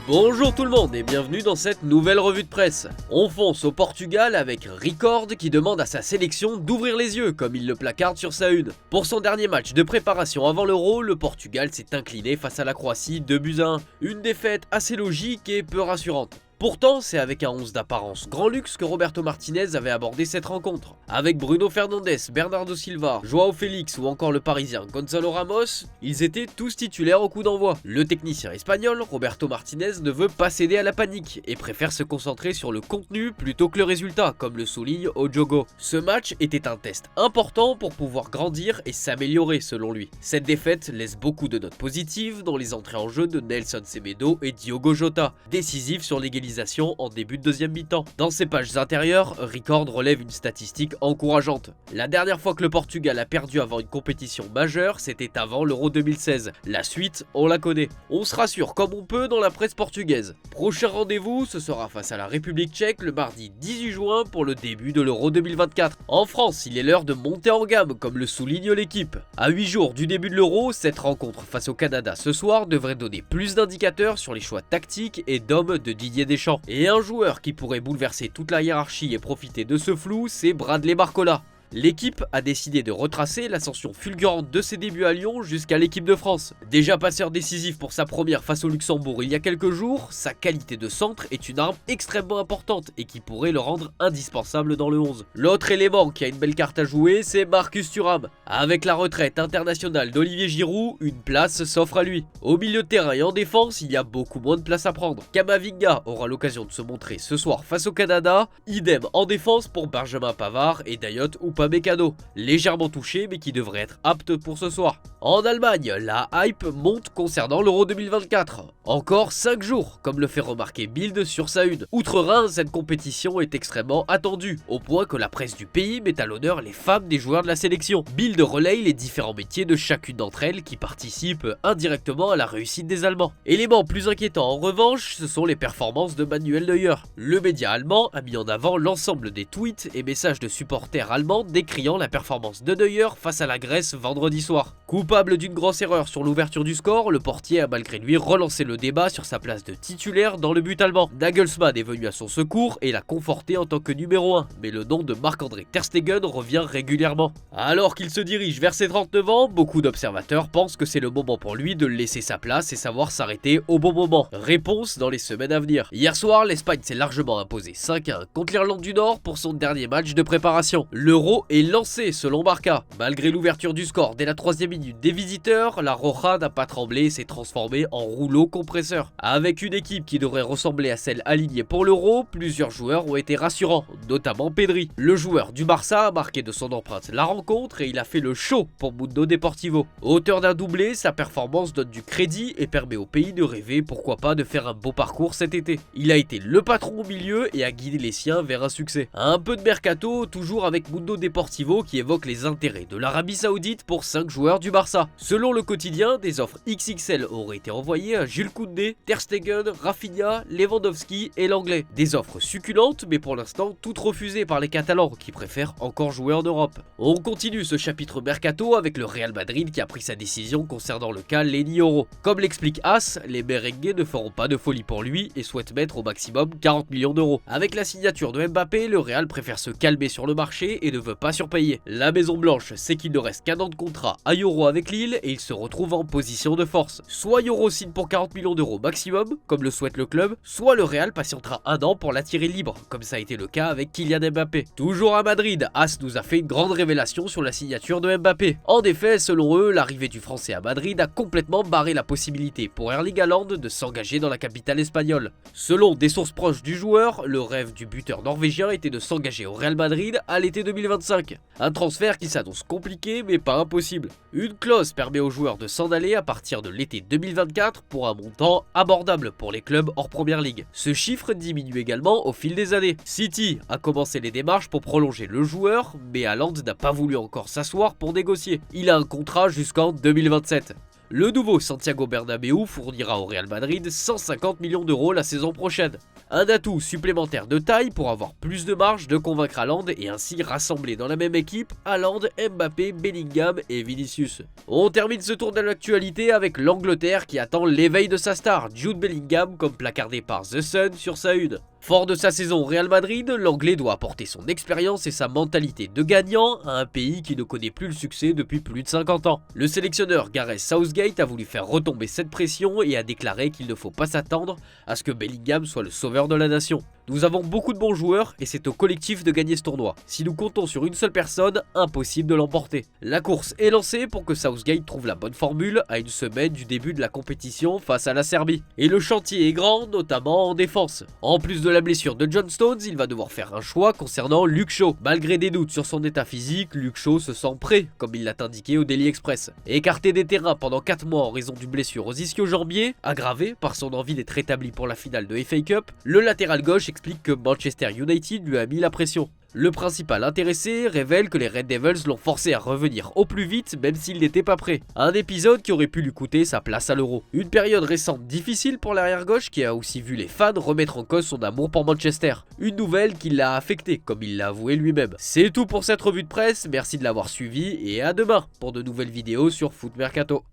Bonjour tout le monde et bienvenue dans cette nouvelle revue de presse. On fonce au Portugal avec Ricord qui demande à sa sélection d'ouvrir les yeux comme il le placarde sur sa une. Pour son dernier match de préparation avant l'Euro, le Portugal s'est incliné face à la Croatie 2-1. Une défaite assez logique et peu rassurante. Pourtant, c'est avec un 11 d'apparence grand luxe que Roberto Martinez avait abordé cette rencontre. Avec Bruno Fernandes, Bernardo Silva, Joao Félix ou encore le Parisien Gonzalo Ramos, ils étaient tous titulaires au coup d'envoi. Le technicien espagnol, Roberto Martinez, ne veut pas céder à la panique et préfère se concentrer sur le contenu plutôt que le résultat, comme le souligne Ojogo. Ce match était un test important pour pouvoir grandir et s'améliorer selon lui. Cette défaite laisse beaucoup de notes positives dans les entrées en jeu de Nelson Semedo et Diogo Jota, décisives sur l'égalisation en début de deuxième mi-temps. Dans ses pages intérieures, Ricord relève une statistique encourageante. La dernière fois que le Portugal a perdu avant une compétition majeure, c'était avant l'Euro 2016. La suite, on la connaît. On se rassure comme on peut dans la presse portugaise. Prochain rendez-vous, ce sera face à la République tchèque le mardi 18 juin pour le début de l'Euro 2024. En France, il est l'heure de monter en gamme, comme le souligne l'équipe. À 8 jours du début de l'Euro, cette rencontre face au Canada ce soir devrait donner plus d'indicateurs sur les choix tactiques et d'hommes de Didier Deschamps. Et un joueur qui pourrait bouleverser toute la hiérarchie et profiter de ce flou, c'est Bradley Barcola. L'équipe a décidé de retracer l'ascension fulgurante de ses débuts à Lyon jusqu'à l'équipe de France. Déjà passeur décisif pour sa première face au Luxembourg il y a quelques jours, sa qualité de centre est une arme extrêmement importante et qui pourrait le rendre indispensable dans le 11. L'autre élément qui a une belle carte à jouer, c'est Marcus Thuram. Avec la retraite internationale d'Olivier Giroud, une place s'offre à lui. Au milieu de terrain et en défense, il y a beaucoup moins de place à prendre. Camavinga aura l'occasion de se montrer ce soir face au Canada, idem en défense pour Benjamin Pavard et Dayot ou Upamecano, légèrement touché mais qui devrait être apte pour ce soir. En Allemagne, la hype monte concernant l'Euro 2024. Encore 5 jours, comme le fait remarquer Bild sur sa une. Outre-Rhin, cette compétition est extrêmement attendue, au point que la presse du pays met à l'honneur les femmes des joueurs de la sélection. Bild relaye les différents métiers de chacune d'entre elles qui participent indirectement à la réussite des Allemands. Élément plus inquiétant en revanche, ce sont les performances de Manuel Neuer. Le média allemand a mis en avant l'ensemble des tweets et messages de supporters allemands décriant la performance de Neuer face à la Grèce vendredi soir. Coupable d'une grosse erreur sur l'ouverture du score, le portier a malgré lui relancé le débat sur sa place de titulaire dans le but allemand. Nagelsmann est venu à son secours et l'a conforté en tant que numéro 1, mais le nom de Marc-André Ter Stegen revient régulièrement. Alors qu'il se dirige vers ses 39 ans, beaucoup d'observateurs pensent que c'est le moment pour lui de laisser sa place et savoir s'arrêter au bon moment. Réponse dans les semaines à venir. Hier soir, l'Espagne s'est largement imposée 5-1 contre l'Irlande du Nord pour son dernier match de préparation. L'Euro est lancé selon Marca. Malgré l'ouverture du score dès la 3e minute des visiteurs, la Roja n'a pas tremblé et s'est transformée en rouleau compresseur. Avec une équipe qui devrait ressembler à celle alignée pour l'Euro, plusieurs joueurs ont été rassurants, notamment Pedri. Le joueur du Barça a marqué de son empreinte la rencontre et il a fait le show pour Mundo Deportivo. Auteur d'un doublé, sa performance donne du crédit et permet au pays de rêver, pourquoi pas, de faire un beau parcours cet été. Il a été le patron au milieu et a guidé les siens vers un succès. Un peu de mercato, toujours avec Mundo Deportivo qui évoque les intérêts de l'Arabie Saoudite pour 5 joueurs du Barça. Selon le quotidien, des offres XXL auraient été envoyées à Jules Koundé, Ter Stegen, Rafinha, Lewandowski et l'Anglais. Des offres succulentes mais pour l'instant toutes refusées par les Catalans qui préfèrent encore jouer en Europe. On continue ce chapitre mercato avec le Real Madrid qui a pris sa décision concernant le cas Leny Yoro. Comme l'explique As, les merengues ne feront pas de folie pour lui et souhaitent mettre au maximum 40 millions d'euros. Avec la signature de Mbappé, le Real préfère se calmer sur le marché et ne veut pas surpayer. La Maison Blanche sait qu'il ne reste qu'un an de contrat à Yoro avec Lille et il se retrouve en position de force. Soit Yoro signe pour 40 millions d'euros maximum, comme le souhaite le club, soit le Real patientera un an pour l'attirer libre, comme ça a été le cas avec Kylian Mbappé. Toujours à Madrid, As nous a fait une grande révélation sur la signature de Mbappé. En effet, selon eux, l'arrivée du Français à Madrid a complètement barré la possibilité pour Erling Haaland de s'engager dans la capitale espagnole. Selon des sources proches du joueur, le rêve du buteur norvégien était de s'engager au Real Madrid à l'été 2025. Un transfert qui s'annonce compliqué mais pas impossible. Une clause permet aux joueurs de s'en aller à partir de l'été 2024 pour un montant abordable pour les clubs hors première ligue. Ce chiffre diminue également au fil des années. City a commencé les démarches pour prolonger le joueur, mais Haaland n'a pas voulu encore s'asseoir pour négocier. Il a un contrat jusqu'en 2027. Le nouveau Santiago Bernabéu fournira au Real Madrid 150 millions d'euros la saison prochaine. Un atout supplémentaire de taille pour avoir plus de marge de convaincre Haaland et ainsi rassembler dans la même équipe Haaland, Mbappé, Bellingham et Vinicius. On termine ce tour de l'actualité avec l'Angleterre qui attend l'éveil de sa star, Jude Bellingham, comme placardé par The Sun sur sa une. Fort de sa saison au Real Madrid, l'Anglais doit apporter son expérience et sa mentalité de gagnant à un pays qui ne connaît plus le succès depuis plus de 50 ans. Le sélectionneur Gareth Southgate a voulu faire retomber cette pression et a déclaré qu'il ne faut pas s'attendre à ce que Bellingham soit le sauveur de la nation. Nous avons beaucoup de bons joueurs et c'est au collectif de gagner ce tournoi. Si nous comptons sur une seule personne, impossible de l'emporter. La course est lancée pour que Southgate trouve la bonne formule à une semaine du début de la compétition face à la Serbie. Et le chantier est grand, notamment en défense. En plus de la blessure de John Stones, il va devoir faire un choix concernant Luke Shaw. Malgré des doutes sur son état physique, Luke Shaw se sent prêt, comme il l'a indiqué au Daily Express. Écarté des terrains pendant 4 mois en raison d'une blessure aux ischio-jambiers, aggravée par son envie d'être rétabli pour la finale de FA Cup, le latéral gauche explique que Manchester United lui a mis la pression. Le principal intéressé révèle que les Red Devils l'ont forcé à revenir au plus vite même s'il n'était pas prêt. Un épisode qui aurait pu lui coûter sa place à l'Euro. Une période récente difficile pour l'arrière-gauche qui a aussi vu les fans remettre en cause son amour pour Manchester. Une nouvelle qui l'a affecté comme il l'a avoué lui-même. C'est tout pour cette revue de presse, merci de l'avoir suivi et à demain pour de nouvelles vidéos sur Foot Mercato.